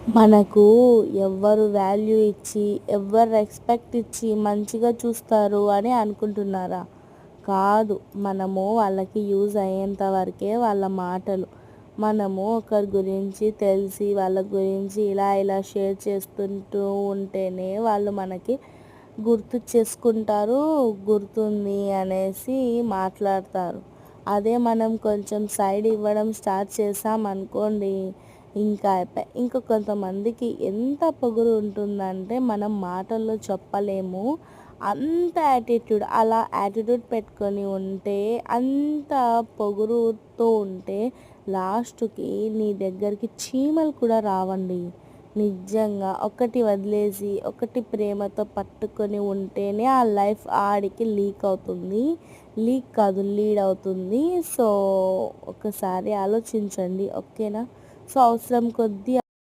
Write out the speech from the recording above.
మనకు ఎవ్వరు వాల్యూ ఇచ్చి, ఎవ్వరు రెస్పెక్ట్ ఇచ్చి మంచిగా చూస్తారు అని అనుకుంటున్నారా? కాదు. మనము వాళ్ళకి యూజ్ అయ్యేంత వరకే వాళ్ళ మాటలు. మనము ఒకరి గురించి తెలిసి వాళ్ళ గురించి ఇలా ఇలా షేర్ చేస్తుంటూ ఉంటేనే వాళ్ళు మనకి గుర్తు చేసుకుంటారు, గుర్తుంది అనేసి మాట్లాడతారు. అదే మనం కొంచెం సైడ్ ఇవ్వడం స్టార్ట్ చేసామనుకోండి, ఇంకా అయిపాయ్. ఇంకా కొంతమందికి ఎంత పొగరు ఉంటుందంటే మనం మాటల్లో చెప్పలేము. అంత యాటిట్యూడ్, అలా యాటిట్యూడ్ పెట్టుకొని ఉంటే, అంత పొగురుతో ఉంటే లాస్ట్‌కి నీ దగ్గరికి చీమలు కూడా రావండి. నిజంగా ఒకటి వదిలేసి, ఒకటి ప్రేమతో పట్టుకొని ఉంటేనే ఆ లైఫ్ ఆడికి లీక్ అవుతుంది. లీక్ కాదు, లీడ్ అవుతుంది. సో, ఒకసారి ఆలోచించండి. ఓకేనా? సో, అవసరం కొద్దీ